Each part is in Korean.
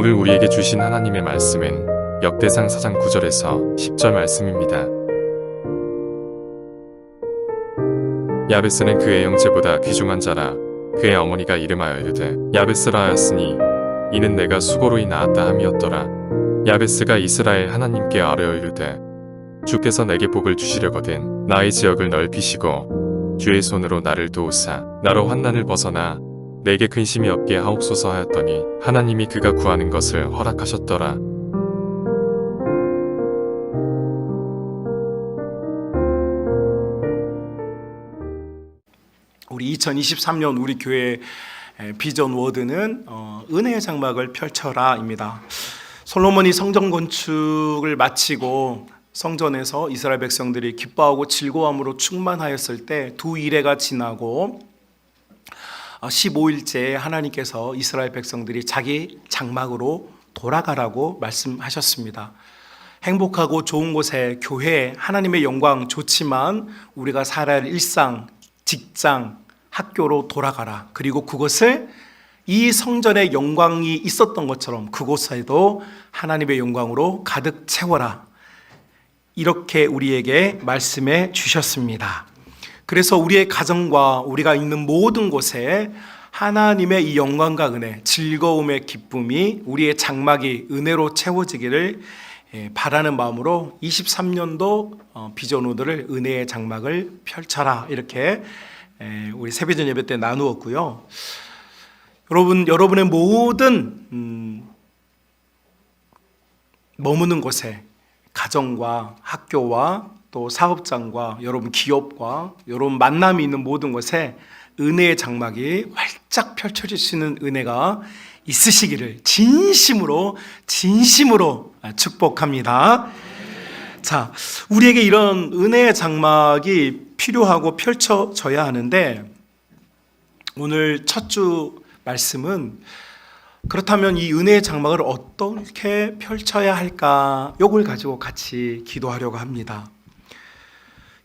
오늘 우리에게 주신 하나님의 말씀은 역대상 4장 9절에서 10절 말씀입니다. 야베스는 그의 형제보다 귀중한 자라. 그의 어머니가 이름하여 이르되 야베스라 하였으니 이는 내가 수고로이 낳았다 함이었더라. 야베스가 이스라엘 하나님께 아뢰어 이르되 주께서 내게 복을 주시려거든 나의 지역을 넓히시고 주의 손으로 나를 도우사 나로 환난을 벗어나 내게 근심이 없게 하옵소서 하였더니 하나님이 그가 구하는 것을 허락하셨더라. 우리 2023년 우리 교회 비전 워드는 은혜의 장막을 펼쳐라입니다. 솔로몬이 성전 건축을 마치고 성전에서 이스라엘 백성들이 기뻐하고 즐거움으로 충만하였을 때 두 이래가 지나고 15일째에 하나님께서 이스라엘 백성들이 자기 장막으로 돌아가라고 말씀하셨습니다. 행복하고 좋은 곳에 교회, 하나님의 영광 좋지만 우리가 살아야 할 일상, 직장, 학교로 돌아가라. 그리고 그것을 이 성전의 영광이 있었던 것처럼 그곳에도 하나님의 영광으로 가득 채워라. 이렇게 우리에게 말씀해 주셨습니다. 그래서 우리의 가정과 우리가 있는 모든 곳에 하나님의 이 영광과 은혜, 즐거움의 기쁨이 우리의 장막이 은혜로 채워지기를 바라는 마음으로 23년도 비전우들을 은혜의 장막을 펼쳐라 이렇게 우리 새벽전 예배 때 나누었고요. 여러분의 모든 머무는 곳에 가정과 학교와 또 사업장과 여러분 기업과 여러분 만남이 있는 모든 곳에 은혜의 장막이 활짝 펼쳐질 수 있는 은혜가 있으시기를 진심으로 축복합니다. 자, 우리에게 이런 은혜의 장막이 필요하고 펼쳐져야 하는데 오늘 첫 주 말씀은 그렇다면 이 은혜의 장막을 어떻게 펼쳐야 할까? 이걸 가지고 같이 기도하려고 합니다.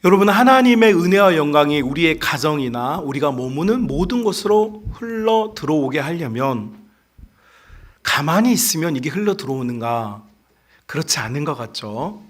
여러분, 하나님의 은혜와 영광이 우리의 가정이나 우리가 머무는 모든 곳으로 흘러 들어오게 하려면 가만히 있으면 이게 흘러 들어오는가? 그렇지 않은 것 같죠?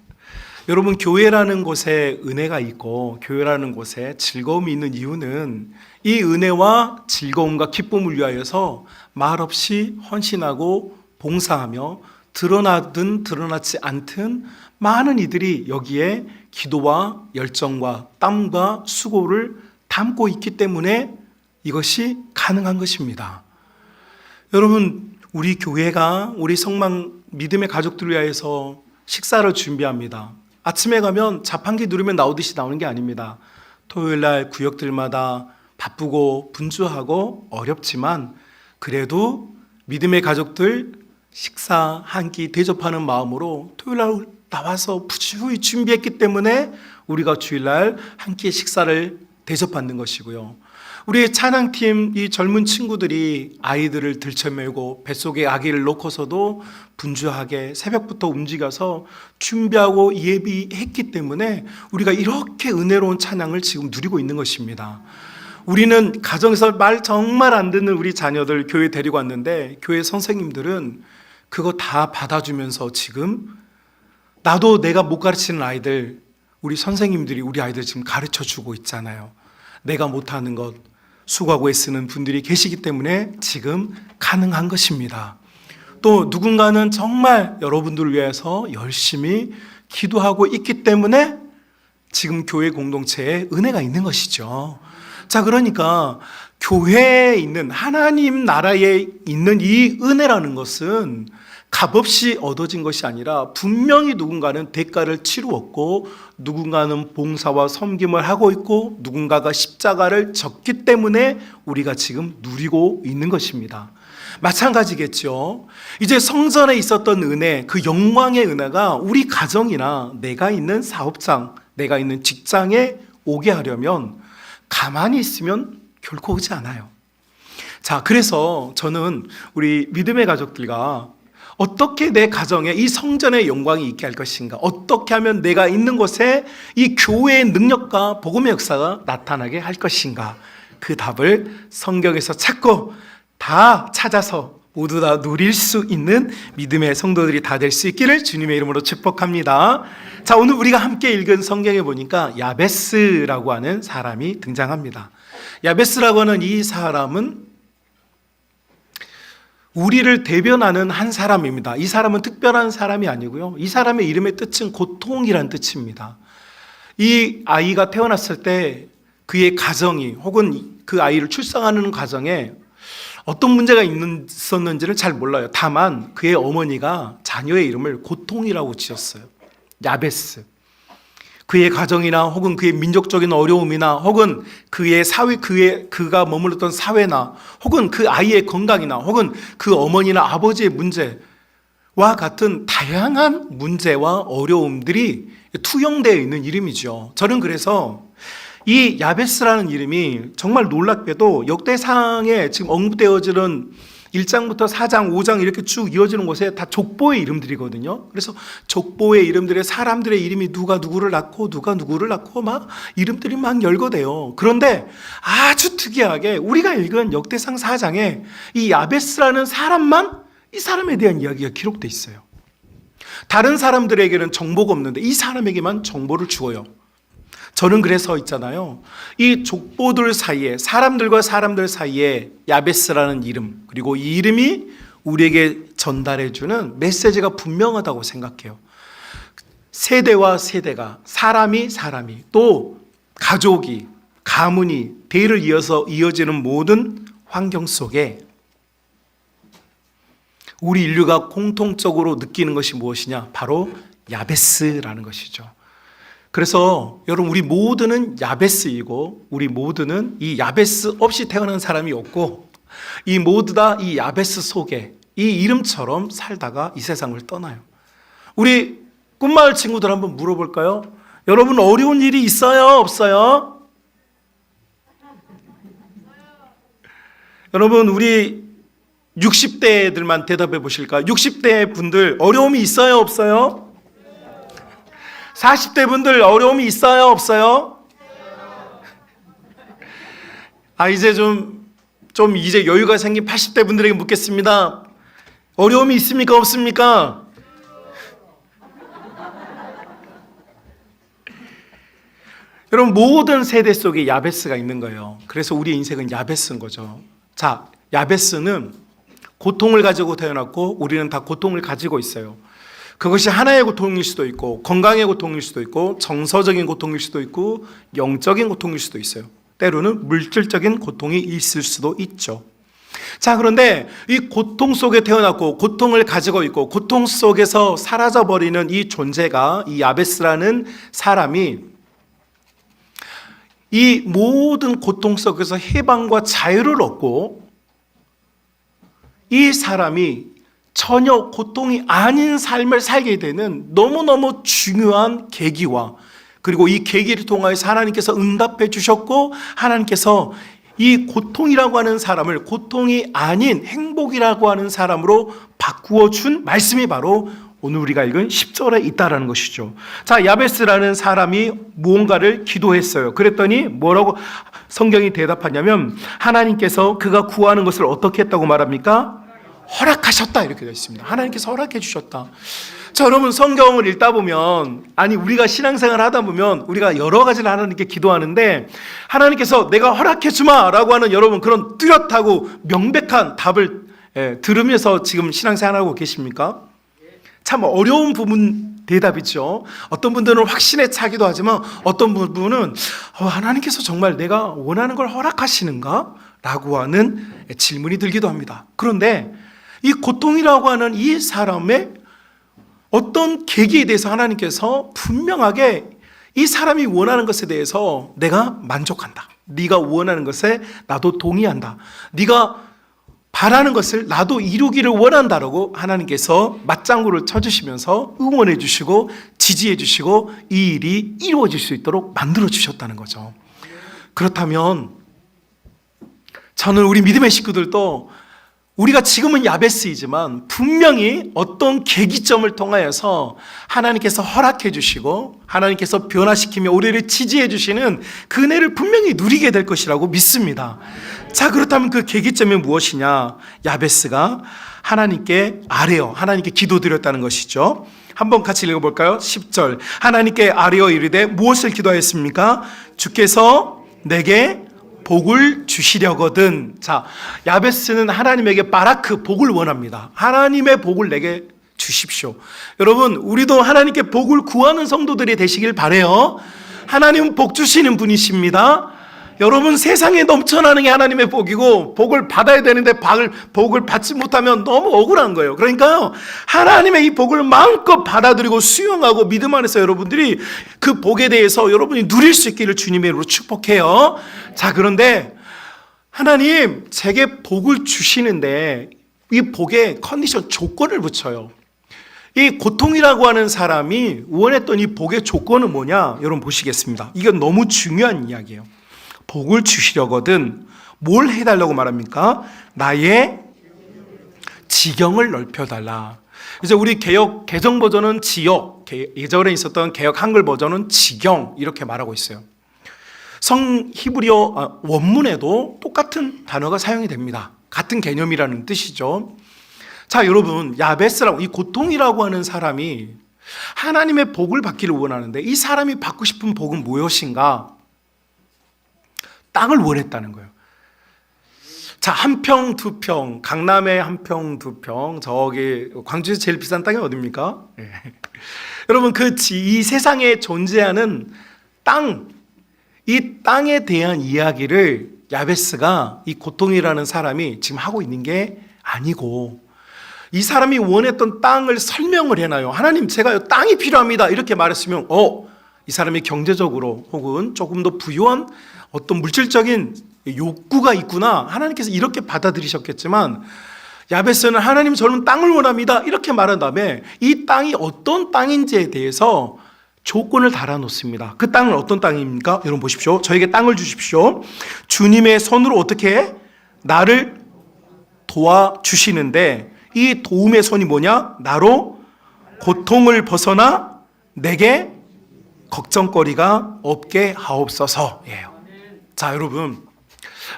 여러분, 교회라는 곳에 은혜가 있고 교회라는 곳에 즐거움이 있는 이유는 이 은혜와 즐거움과 기쁨을 위하여서 말없이 헌신하고 봉사하며 드러나든 드러나지 않든 많은 이들이 여기에 기도와 열정과 땀과 수고를 담고 있기 때문에 이것이 가능한 것입니다. 여러분, 우리 교회가 우리 성망 믿음의 가족들을 위하여서 식사를 준비합니다. 아침에 가면 자판기 누르면 나오듯이 나오는 게 아닙니다. 토요일날 구역들마다 바쁘고 분주하고 어렵지만 그래도 믿음의 가족들 식사 한 끼 대접하는 마음으로 토요일날 나와서 부지런히 준비했기 때문에 우리가 주일날 한 끼의 식사를 대접받는 것이고요. 우리의 찬양팀 이 젊은 친구들이 아이들을 들쳐매고 뱃속에 아기를 놓고서도 분주하게 새벽부터 움직여서 준비하고 예비했기 때문에 우리가 이렇게 은혜로운 찬양을 지금 누리고 있는 것입니다. 우리는 가정에서 말 정말 안 듣는 우리 자녀들 교회 데리고 왔는데 교회 선생님들은 그거 다 받아주면서 지금 나도 내가 못 가르치는 아이들 우리 선생님들이 우리 아이들 지금 가르쳐주고 있잖아요. 내가 못하는 것 수고하고 애쓰는 분들이 계시기 때문에 지금 가능한 것입니다. 또 누군가는 정말 여러분들을 위해서 열심히 기도하고 있기 때문에 지금 교회 공동체에 은혜가 있는 것이죠. 자, 그러니까 교회에 있는 하나님 나라에 있는 이 은혜라는 것은 값없이 얻어진 것이 아니라 분명히 누군가는 대가를 치루었고 누군가는 봉사와 섬김을 하고 있고 누군가가 십자가를 졌기 때문에 우리가 지금 누리고 있는 것입니다. 마찬가지겠죠. 이제 성전에 있었던 은혜, 그 영광의 은혜가 우리 가정이나 내가 있는 사업장, 내가 있는 직장에 오게 하려면 가만히 있으면 결코 오지 않아요. 자, 그래서 저는 우리 믿음의 가족들과 어떻게 내 가정에 이 성전의 영광이 있게 할 것인가? 어떻게 하면 내가 있는 곳에 이 교회의 능력과 복음의 역사가 나타나게 할 것인가? 그 답을 성경에서 찾고 다 찾아서 모두 다 누릴 수 있는 믿음의 성도들이 다 될 수 있기를 주님의 이름으로 축복합니다. 자, 오늘 우리가 함께 읽은 성경에 보니까 야베스라고 하는 사람이 등장합니다. 야베스라고 하는 이 사람은 우리를 대변하는 한 사람입니다. 이 사람은 특별한 사람이 아니고요. 이 사람의 이름의 뜻은 고통이란 뜻입니다. 이 아이가 태어났을 때 그의 가정이 혹은 그 아이를 출산하는 과정에 어떤 문제가 있었는지를 잘 몰라요. 다만 그의 어머니가 자녀의 이름을 고통이라고 지었어요. 야베스. 그의 가정이나 혹은 그의 민족적인 어려움이나 혹은 그의 사회, 그가 머물렀던 사회나 혹은 그 아이의 건강이나 혹은 그 어머니나 아버지의 문제와 같은 다양한 문제와 어려움들이 투영되어 있는 이름이죠. 저는 그래서 이 야베스라는 이름이 정말 놀랍게도 역대상에 지금 언급되어지는 1장부터 4장, 5장 이렇게 쭉 이어지는 곳에 다 족보의 이름들이거든요. 그래서 족보의 이름들의 사람들의 이름이 누가 누구를 낳고 누가 누구를 낳고 막 이름들이 막 열거돼요. 그런데 아주 특이하게 우리가 읽은 역대상 4장에 이 야베스라는 사람만 이 사람에 대한 이야기가 기록돼 있어요. 다른 사람들에게는 정보가 없는데 이 사람에게만 정보를 주어요. 저는 그래서 있잖아요. 이 족보들 사이에 사람들과 사람들 사이에 야베스라는 이름 그리고 이 이름이 우리에게 전달해주는 메시지가 분명하다고 생각해요. 세대와 세대가 사람이 또 가족이 가문이 대를 이어서 이어지는 모든 환경 속에 우리 인류가 공통적으로 느끼는 것이 무엇이냐? 바로 야베스라는 것이죠. 그래서 여러분 우리 모두는 야베스이고 우리 모두는 이 야베스 없이 태어난 사람이 없고 이 모두 다 이 야베스 속에 이 이름처럼 살다가 이 세상을 떠나요. 우리 꿈마을 친구들 한번 물어볼까요? 여러분 어려운 일이 있어요? 없어요? 여러분 우리 60대들만 대답해 보실까요? 60대 분들 어려움이 있어요? 없어요? 40대 분들 어려움이 있어요? 없어요? 이제 좀 이제 여유가 생긴 80대 분들에게 묻겠습니다. 어려움이 있습니까? 없습니까? 여러분 모든 세대 속에 야베스가 있는 거예요. 그래서 우리의 인생은 야베스인 거죠. 자, 야베스는 고통을 가지고 태어났고 우리는 다 고통을 가지고 있어요. 그것이 하나의 고통일 수도 있고 건강의 고통일 수도 있고 정서적인 고통일 수도 있고 영적인 고통일 수도 있어요. 때로는 물질적인 고통이 있을 수도 있죠. 자, 그런데 이 고통 속에 태어났고 고통을 가지고 있고 고통 속에서 사라져버리는 이 존재가 이 야베스라는 사람이 이 모든 고통 속에서 해방과 자유를 얻고 이 사람이 전혀 고통이 아닌 삶을 살게 되는 너무너무 중요한 계기와 그리고 이 계기를 통하여서 하나님께서 응답해 주셨고 하나님께서 이 고통이라고 하는 사람을 고통이 아닌 행복이라고 하는 사람으로 바꾸어 준 말씀이 바로 오늘 우리가 읽은 10절에 있다라는 것이죠. 자, 야베스라는 사람이 무언가를 기도했어요. 그랬더니 뭐라고 성경이 대답하냐면 하나님께서 그가 구하는 것을 어떻게 했다고 말합니까? 허락하셨다 이렇게 되어 있습니다. 하나님께서 허락해 주셨다. 자, 여러분 성경을 읽다 보면 우리가 신앙생활을 하다 보면 우리가 여러 가지를 하나님께 기도하는데 하나님께서 내가 허락해 주마 라고 하는 여러분 그런 뚜렷하고 명백한 답을 들으면서 지금 신앙생활하고 계십니까? 참 어려운 부분 대답이죠. 어떤 분들은 확신에 차기도 하지만 어떤 분은 하나님께서 정말 내가 원하는 걸 허락하시는가? 라고 하는 질문이 들기도 합니다. 그런데 이 고통이라고 하는 이 사람의 어떤 계기에 대해서 하나님께서 분명하게 이 사람이 원하는 것에 대해서 내가 만족한다. 네가 원하는 것에 나도 동의한다. 네가 바라는 것을 나도 이루기를 원한다라고 하나님께서 맞장구를 쳐주시면서 응원해 주시고 지지해 주시고 이 일이 이루어질 수 있도록 만들어 주셨다는 거죠. 그렇다면 저는 우리 믿음의 식구들도 우리가 지금은 야베스이지만 분명히 어떤 계기점을 통하여서 하나님께서 허락해 주시고 하나님께서 변화시키며 우리를 지지해 주시는 그 은혜를 분명히 누리게 될 것이라고 믿습니다. 자, 그렇다면 그 계기점이 무엇이냐? 야베스가 하나님께 아뢰어, 하나님께 기도드렸다는 것이죠. 한번 같이 읽어볼까요? 10절. 하나님께 아뢰어 이르되 무엇을 기도하였습니까? 주께서 내게 복을 주시려거든. 자, 야베스는 하나님에게 바라크, 복을 원합니다. 하나님의 복을 내게 주십시오. 여러분, 우리도 하나님께 복을 구하는 성도들이 되시길 바라요. 하나님은 복 주시는 분이십니다. 여러분, 세상에 넘쳐나는 게 하나님의 복이고 복을 받아야 되는데 복을 받지 못하면 너무 억울한 거예요. 그러니까요, 하나님의 이 복을 마음껏 받아들이고 수용하고 믿음 안에서 여러분들이 그 복에 대해서 여러분이 누릴 수 있기를 주님의 이름으로 축복해요. 자, 그런데 하나님 제게 복을 주시는데 이 복에 컨디션, 조건을 붙여요. 이 고통이라고 하는 사람이 원했던 이 복의 조건은 뭐냐? 여러분 보시겠습니다. 이건 너무 중요한 이야기예요. 복을 주시려거든 뭘 해달라고 말합니까? 나의 지경을 넓혀달라. 이제 우리 개정 버전은 지역, 예전에 있었던 개역 한글 버전은 지경 이렇게 말하고 있어요. 히브리어 원문에도 똑같은 단어가 사용이 됩니다. 같은 개념이라는 뜻이죠. 자, 여러분, 야베스라고 이 고통이라고 하는 사람이 하나님의 복을 받기를 원하는데 이 사람이 받고 싶은 복은 무엇인가? 땅을 원했다는 거예요. 자, 한 평, 두 평, 강남에 한 평, 두 평, 저기 광주에서 제일 비싼 땅이 어디입니까? 네. 여러분, 이 세상에 존재하는 땅, 이 땅에 대한 이야기를 야베스가 이 고통이라는 사람이 지금 하고 있는 게 아니고, 이 사람이 원했던 땅을 설명을 해놔요. 하나님, 제가 땅이 필요합니다 이렇게 말했으면 이 사람이 경제적으로 혹은 조금 더 부유한 어떤 물질적인 욕구가 있구나, 하나님께서 이렇게 받아들이셨겠지만, 야베스는 하나님 저는 땅을 원합니다 이렇게 말한 다음에 이 땅이 어떤 땅인지에 대해서 조건을 달아놓습니다. 그 땅은 어떤 땅입니까? 여러분 보십시오. 저에게 땅을 주십시오. 주님의 손으로 어떻게 나를 도와주시는데, 이 도움의 손이 뭐냐? 나로 고통을 벗어나 내게 걱정거리가 없게 하옵소서예요. 자, 여러분,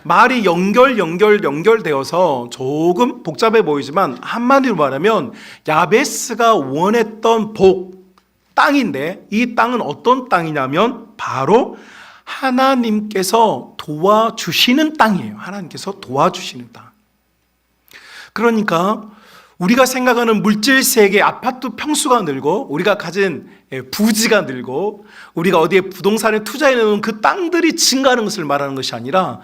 말이 연결되어서 조금 복잡해 보이지만 한마디로 말하면 야베스가 원했던 복, 땅인데 이 땅은 어떤 땅이냐면 바로 하나님께서 도와주시는 땅이에요. 하나님께서 도와주시는 땅. 그러니까 우리가 생각하는 물질 세계, 아파트 평수가 늘고 우리가 가진 부지가 늘고 우리가 어디에 부동산에 투자해 놓은 그 땅들이 증가하는 것을 말하는 것이 아니라,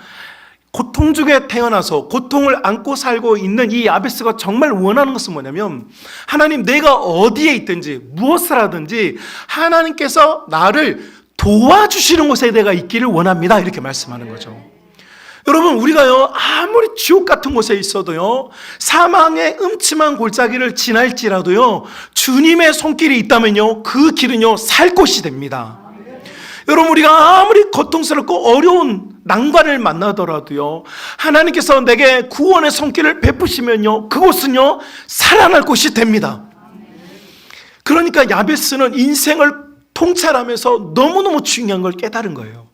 고통 중에 태어나서 고통을 안고 살고 있는 이 야베스가 정말 원하는 것은 뭐냐면, 하나님 내가 어디에 있든지 무엇을 하든지 하나님께서 나를 도와주시는 곳에 내가 있기를 원합니다 이렇게 말씀하는 거죠. 여러분, 우리가요 아무리 지옥 같은 곳에 있어도요, 사망의 음침한 골짜기를 지날지라도요 주님의 손길이 있다면요 그 길은요 살 곳이 됩니다. 여러분, 우리가 아무리 고통스럽고 어려운 난관을 만나더라도요 하나님께서 내게 구원의 손길을 베푸시면요 그곳은요 살아날 곳이 됩니다. 그러니까 야베스는 인생을 통찰하면서 너무너무 중요한 걸 깨달은 거예요.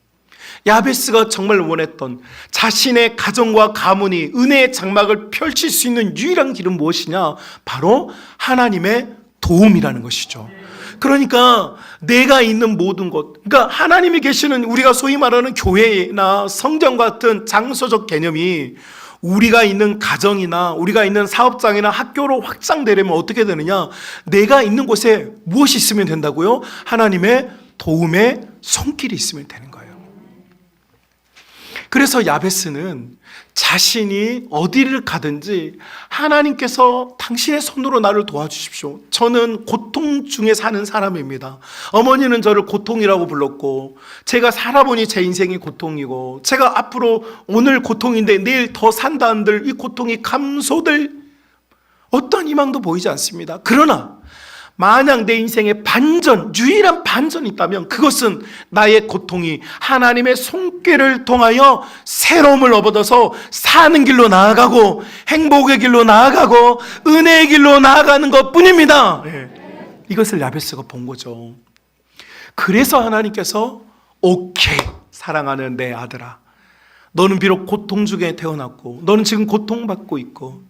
야베스가 정말 원했던 자신의 가정과 가문이 은혜의 장막을 펼칠 수 있는 유일한 길은 무엇이냐? 바로 하나님의 도움이라는 것이죠. 그러니까 내가 있는 모든 곳, 그러니까 하나님이 계시는 우리가 소위 말하는 교회나 성전 같은 장소적 개념이 우리가 있는 가정이나 우리가 있는 사업장이나 학교로 확장되려면 어떻게 되느냐? 내가 있는 곳에 무엇이 있으면 된다고요? 하나님의 도움의 손길이 있으면 되는 거예요. 그래서 야베스는 자신이 어디를 가든지 하나님께서 당신의 손으로 나를 도와주십시오. 저는 고통 중에 사는 사람입니다. 어머니는 저를 고통이라고 불렀고, 제가 살아보니 제 인생이 고통이고, 제가 앞으로 오늘 고통인데 내일 더 산다 한들 이 고통이 감소될 어떤 희망도 보이지 않습니다. 그러나 만약 내 인생에 반전, 유일한 반전이 있다면 그것은 나의 고통이 하나님의 손길을 통하여 새로움을 얻어서 사는 길로 나아가고 행복의 길로 나아가고 은혜의 길로 나아가는 것뿐입니다. 이것을 야베스가 본 거죠. 그래서 하나님께서 오케이, 사랑하는 내 아들아, 너는 비록 고통 중에 태어났고, 너는 지금 고통받고 있고,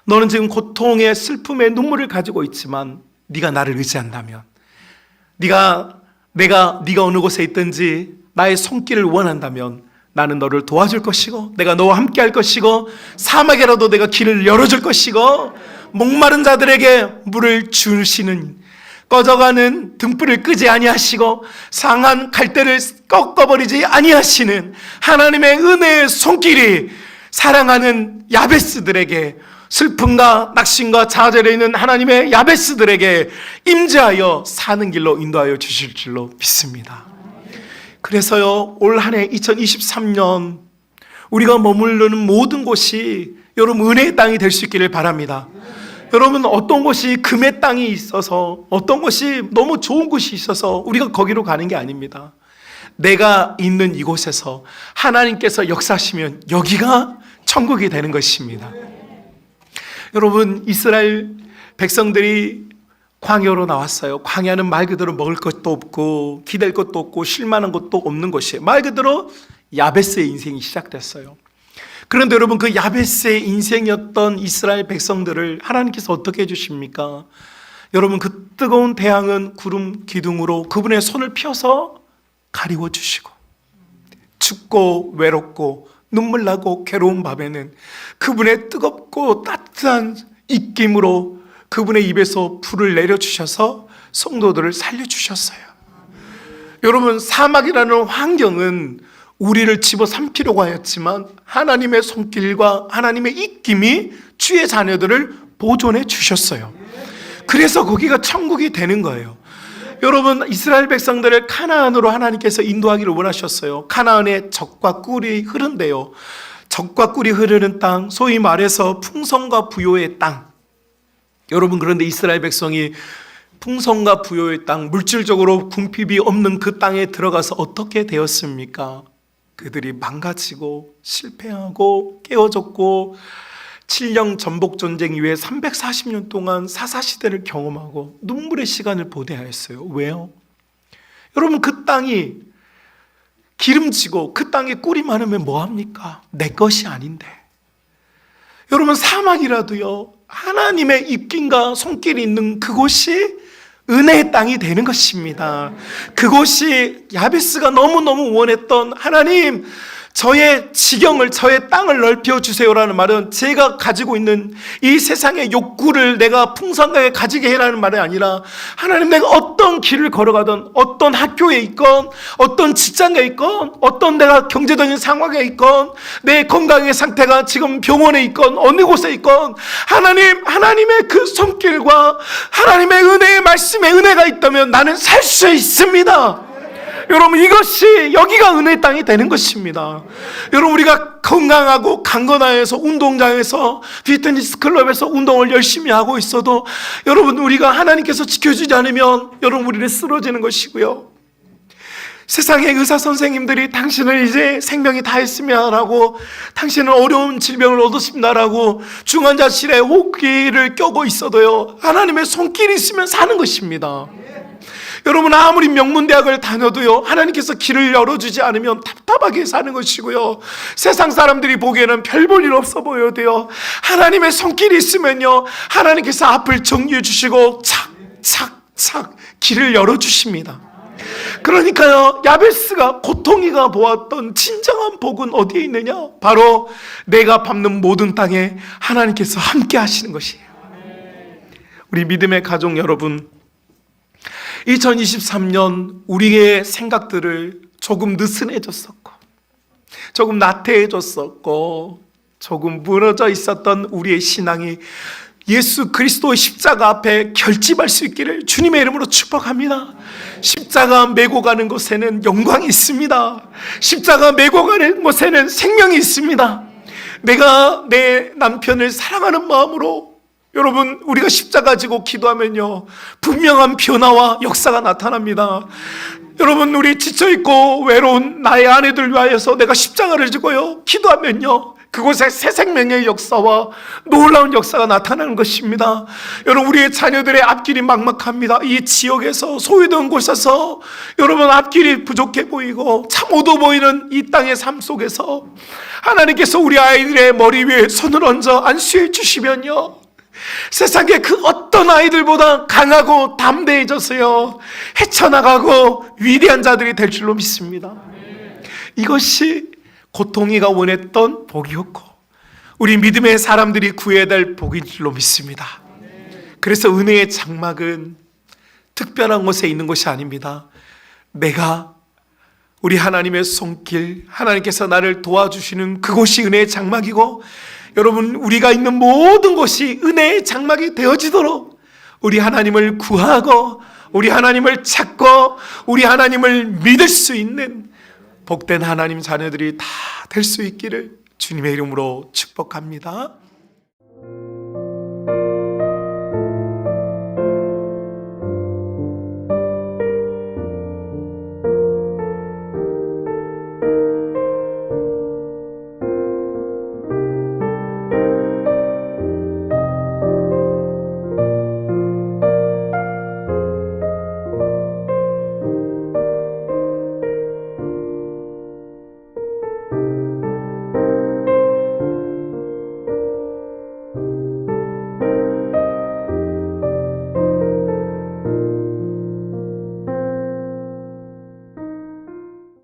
너는 지금 고통의 슬픔의 눈물을 가지고 있지만, 네가 나를 의지한다면, 네가 어느 곳에 있든지 나의 손길을 원한다면 나는 너를 도와줄 것이고, 내가 너와 함께 할 것이고, 사막에라도 내가 길을 열어줄 것이고, 목마른 자들에게 물을 주시는, 꺼져가는 등불을 끄지 아니하시고 상한 갈대를 꺾어버리지 아니하시는 하나님의 은혜의 손길이 사랑하는 야베스들에게, 슬픔과 낙심과 좌절에 있는 하나님의 야베스들에게 임재하여 사는 길로 인도하여 주실 줄로 믿습니다. 그래서요, 올 한 해 2023년 우리가 머무르는 모든 곳이 여러분 은혜의 땅이 될 수 있기를 바랍니다. 여러분, 어떤 곳이 금의 땅이 있어서, 어떤 곳이 너무 좋은 곳이 있어서 우리가 거기로 가는 게 아닙니다. 내가 있는 이곳에서 하나님께서 역사하시면 여기가 천국이 되는 것입니다. 여러분, 이스라엘 백성들이 광야로 나왔어요. 광야는 말 그대로 먹을 것도 없고 기댈 것도 없고 쉴만한 것도 없는 곳이에요. 말 그대로 야베스의 인생이 시작됐어요. 그런데 여러분, 그 야베스의 인생이었던 이스라엘 백성들을 하나님께서 어떻게 해주십니까? 여러분, 그 뜨거운 태양은 구름 기둥으로 그분의 손을 펴서 가리워 주시고, 춥고 외롭고 눈물 나고 괴로운 밤에는 그분의 뜨겁고 따뜻한 입김으로 그분의 입에서 불을 내려주셔서 성도들을 살려주셨어요. 여러분, 사막이라는 환경은 우리를 집어삼키려고 하였지만 하나님의 손길과 하나님의 입김이 주의 자녀들을 보존해 주셨어요. 그래서 거기가 천국이 되는 거예요. 여러분, 이스라엘 백성들을 카나안으로 하나님께서 인도하기를 원하셨어요. 카나안에 젖과 꿀이 흐른대요. 젖과 꿀이 흐르는 땅, 소위 말해서 풍성과 부요의 땅. 여러분, 그런데 이스라엘 백성이 풍성과 부요의 땅, 물질적으로 궁핍이 없는 그 땅에 들어가서 어떻게 되었습니까? 그들이 망가지고 실패하고 깨어졌고 7년 전복 전쟁 이후에 340년 동안 사사시대를 경험하고 눈물의 시간을 보내야 했어요. 왜요? 여러분, 그 땅이 기름지고 그 땅에 꿀이 많으면 뭐합니까? 내 것이 아닌데. 여러분, 사막이라도요, 하나님의 입김과 손길이 있는 그곳이 은혜의 땅이 되는 것입니다. 그곳이 야베스가 너무너무 원했던, 하나님, 저의 지경을, 저의 땅을 넓혀주세요라는 말은 제가 가지고 있는 이 세상의 욕구를 내가 풍성하게 가지게 해라는 말이 아니라, 하나님, 내가 어떤 길을 걸어가든, 어떤 학교에 있건, 어떤 직장에 있건, 어떤 내가 경제적인 상황에 있건, 내 건강의 상태가 지금 병원에 있건 어느 곳에 있건, 하나님, 하나님의 그 손길과 하나님의 은혜의 말씀에 은혜가 있다면 나는 살 수 있습니다. 여러분, 이것이, 여기가 은혜의 땅이 되는 것입니다. 여러분, 우리가 건강하고 강건하여서 운동장에서 피트니스 클럽에서 운동을 열심히 하고 있어도 여러분, 우리가 하나님께서 지켜주지 않으면 여러분, 우리는 쓰러지는 것이고요. 세상의 의사 선생님들이 당신을 이제 생명이 다했으면라고, 당신은 어려운 질병을 얻었습니다라고 중환자실에 호흡기를 껴고 있어도요, 하나님의 손길이 있으면 사는 것입니다. 여러분, 아무리 명문대학을 다녀도요, 하나님께서 길을 열어주지 않으면 답답하게 사는 것이고요, 세상 사람들이 보기에는 별 볼 일 없어 보여도요, 하나님의 손길이 있으면요, 하나님께서 앞을 정리해 주시고 착착착 길을 열어주십니다. 그러니까요, 야베스가, 고통이가 보았던 진정한 복은 어디에 있느냐? 바로 내가 밟는 모든 땅에 하나님께서 함께 하시는 것이에요. 우리 믿음의 가족 여러분, 2023년 우리의 생각들을 조금 느슨해졌었고, 조금 나태해졌었고, 조금 무너져 있었던 우리의 신앙이 예수 그리스도의 십자가 앞에 결집할 수 있기를 주님의 이름으로 축복합니다. 십자가 메고 가는 곳에는 영광이 있습니다. 십자가 메고 가는 곳에는 생명이 있습니다. 내가 내 남편을 사랑하는 마음으로, 여러분, 우리가 십자가 지고 기도하면요, 분명한 변화와 역사가 나타납니다. 여러분, 우리 지쳐있고 외로운 나의 아내들 위하여서 내가 십자가를 지고요 기도하면요, 그곳에 새 생명의 역사와 놀라운 역사가 나타나는 것입니다. 여러분, 우리의 자녀들의 앞길이 막막합니다. 이 지역에서, 소외된 곳에서 여러분 앞길이 부족해 보이고 참 어두워 보이는 이 땅의 삶 속에서 하나님께서 우리 아이들의 머리 위에 손을 얹어 안수해 주시면요, 세상의 그 어떤 아이들보다 강하고 담대해져서요 헤쳐나가고 위대한 자들이 될 줄로 믿습니다. 이것이 고통이가 원했던 복이었고 우리 믿음의 사람들이 구해야 될 복인 줄로 믿습니다. 그래서 은혜의 장막은 특별한 곳에 있는 것이 아닙니다. 내가 우리 하나님의 손길, 하나님께서 나를 도와주시는 그곳이 은혜의 장막이고, 여러분, 우리가 있는 모든 곳이 은혜의 장막이 되어지도록 우리 하나님을 구하고 우리 하나님을 찾고 우리 하나님을 믿을 수 있는 복된 하나님 자녀들이 다 될 수 있기를 주님의 이름으로 축복합니다.